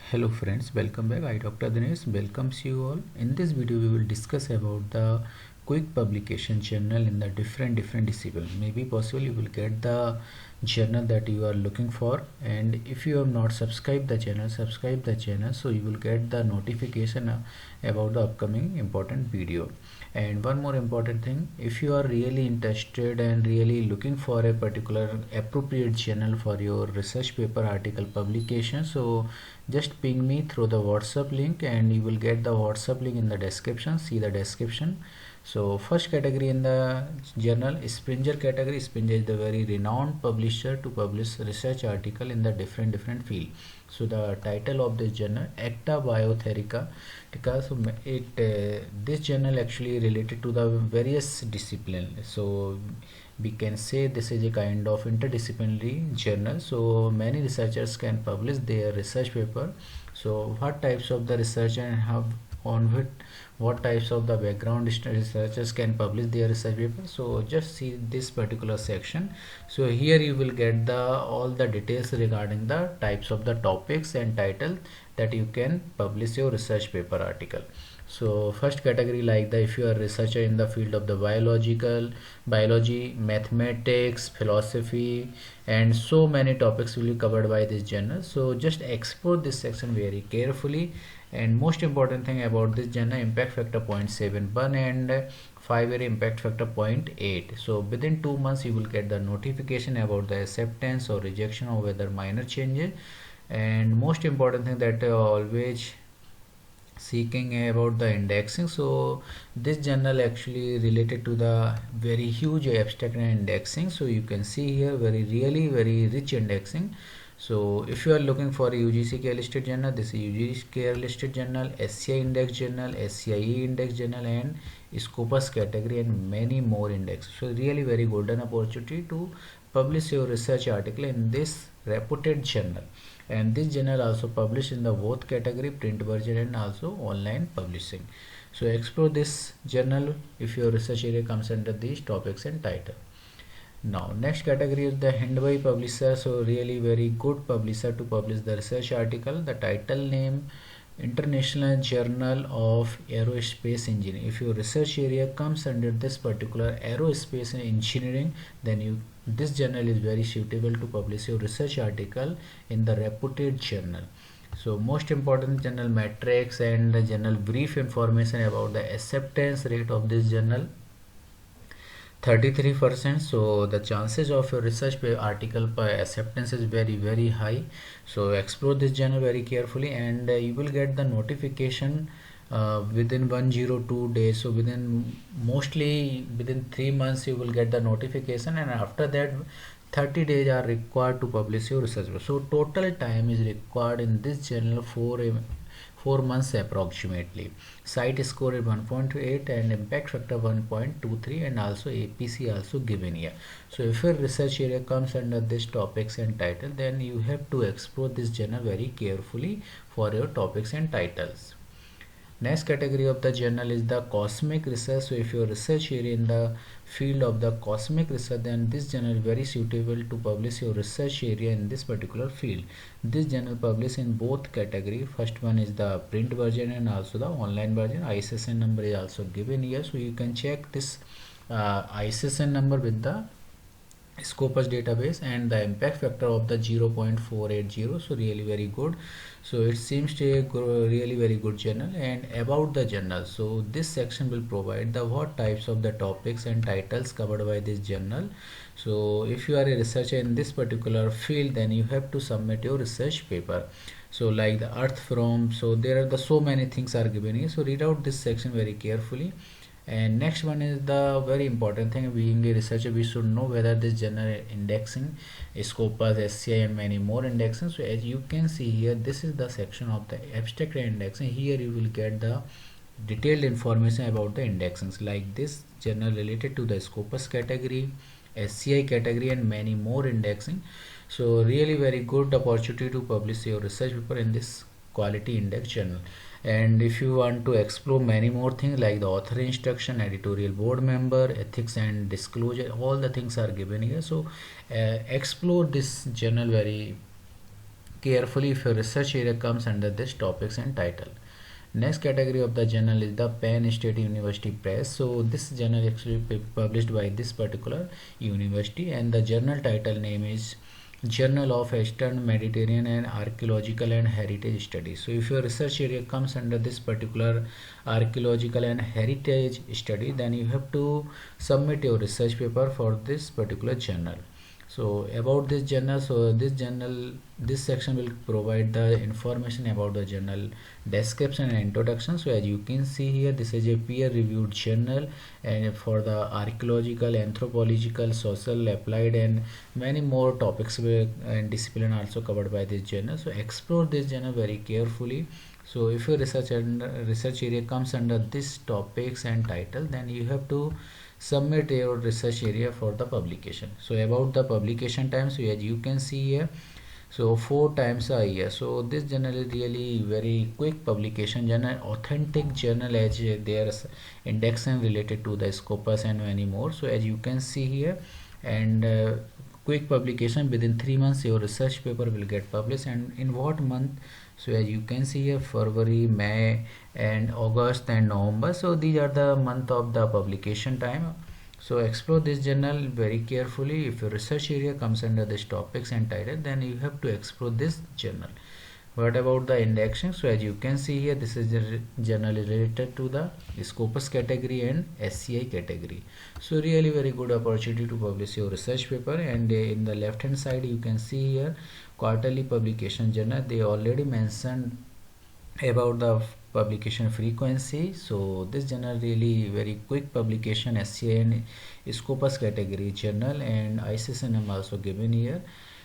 Hello friends, welcome back. I Dr. Dinesh welcomes you all. In this video we will discuss about the quick publication journal in the different discipline. Maybe possible you will get the journal that you are looking for, and if you have not subscribed the channel, subscribe the channel so you will get the notification about the upcoming important video. And one more important thing, if you are really interested and really looking for a particular appropriate journal for your research paper article publication, so just ping me through the WhatsApp link and you will get the WhatsApp link in the description. See the description. So first category in the journal is Springer category. Springer is the very renowned publisher to publish research article in the different field. So the title of this journal, Acta Biotherica. So this journal actually related to the various discipline. So we can say this is a kind of interdisciplinary journal, so many researchers can publish their research paper. So what types of the research and how on what types of the background researchers can publish their research paper, so just see this particular section. So here you will get the all the details regarding the types of the topics and title that you can publish your research paper article. So first category, like the if you are a researcher in the field of the biology, mathematics, philosophy, and so many topics will be covered by this journal. So just explore this section very carefully. And most important thing about this journal, impact factor 0.71 and 5-year impact factor 0.8. So within 2 months you will get the notification about the acceptance or rejection or whether minor changes. And most important thing that always seeking about the indexing. So this journal actually related to the very huge abstract and indexing. So you can see here very rich indexing. So if you are looking for a UGC listed journal, this is UGC listed journal, SCI index journal, SCIE index journal, and Scopus category, and many more index. So really very golden opportunity to publish your research article in this reputed journal. And this journal also published in the both category, print version and also online publishing. So explore this journal if your research area comes under these topics and title. Now next category is the Hindway publisher. So really very good publisher to publish the research article. The title name, International Journal of Aerospace Engineering. If your research area comes under this particular aerospace and engineering, then this journal is very suitable to publish your research article in the reputed journal. So most important journal metrics and the journal brief information about the acceptance rate of this journal, 33%. So the chances of your research article by acceptance is very high. So explore this journal very carefully, and you will get the notification within 102 days. So mostly within 3 months you will get the notification, and after that 30 days are required to publish your research. So total time is required in this journal for 4 months approximately. Site score is 1.8 and impact factor 1.23, and also APC also given here. So if your research area comes under this topics and title, then you have to explore this journal very carefully for your topics and titles. Next category of the journal is the cosmic research. So if your research area in the field of the cosmic research, then this journal is very suitable to publish your research area in this particular field. This journal published in both category. First one is the print version and also the online version. ISSN number is also given here, so you can check this ISSN number with the Scopus database, and the impact factor of the 0.480. So really very good. So it seems to be really very good journal. And about the journal, so this section will provide the what types of the topics and titles covered by this journal. So if you are a researcher in this particular field, then you have to submit your research paper. So like the earth from, so there are the so many things are given here, so read out this section very carefully. And next one is the very important thing, being a researcher we should know whether this journal indexing, Scopus, SCI, and many more indexing. So as you can see here, this is the section of the abstract indexing. Here you will get the detailed information about the indexings, like this journal related to the Scopus category, SCI category, and many more indexing. So really very good opportunity to publish your research paper in this quality index journal. And if you want to explore many more things like the author instruction, editorial board member, ethics and disclosure, all the things are given here. So explore this journal very carefully if your research area comes under this topics and title. Next category of the journal is the Penn State University Press. So this journal actually published by this particular university, and the journal title name is Journal of Eastern Mediterranean and Archaeological and Heritage Studies. So if your research area comes under this particular archaeological and heritage study, then you have to submit your research paper for this particular journal. So about this journal, this section will provide the information about the journal description and introduction. So as you can see here, this is a peer reviewed journal, and for the archaeological, anthropological, social, applied and many more topics and discipline also covered by this journal. So explore this journal very carefully. So if your research area comes under this topics and title, then you have to submit your research area for the publication. So about the publication time, so as you can see here, so 4 times a year. So this journal is really very quick publication journal, authentic journal, as there's indexing related to the Scopus and many more. So as you can see here, and quick publication, within 3 months your research paper will get published. And in what month? So as you can see here, February, May and August and November. So these are the month of the publication time. So explore this journal very carefully. If your research area comes under this topics and title, then you have to explore this journal. What about the indexing? So as you can see here, this is the journal related to the Scopus category and SCI category. So really very good opportunity to publish your research paper. And in the left hand side you can see here quarterly publication journal. They already mentioned about the publication frequency. So this journal really very quick publication, SCI and Scopus category journal, and ISSN also given here.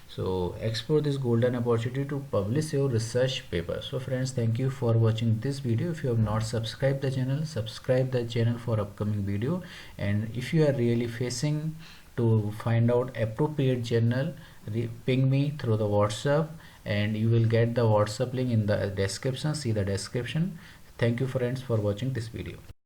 So explore this golden opportunity to publish your research paper. So friends, thank you for watching this video. If you have not subscribed the channel, subscribe the channel for upcoming video. And if you are really facing to find out appropriate journal, ping me through the WhatsApp, and you will get the WhatsApp link in the description. See the description. Thank you friends for watching this video.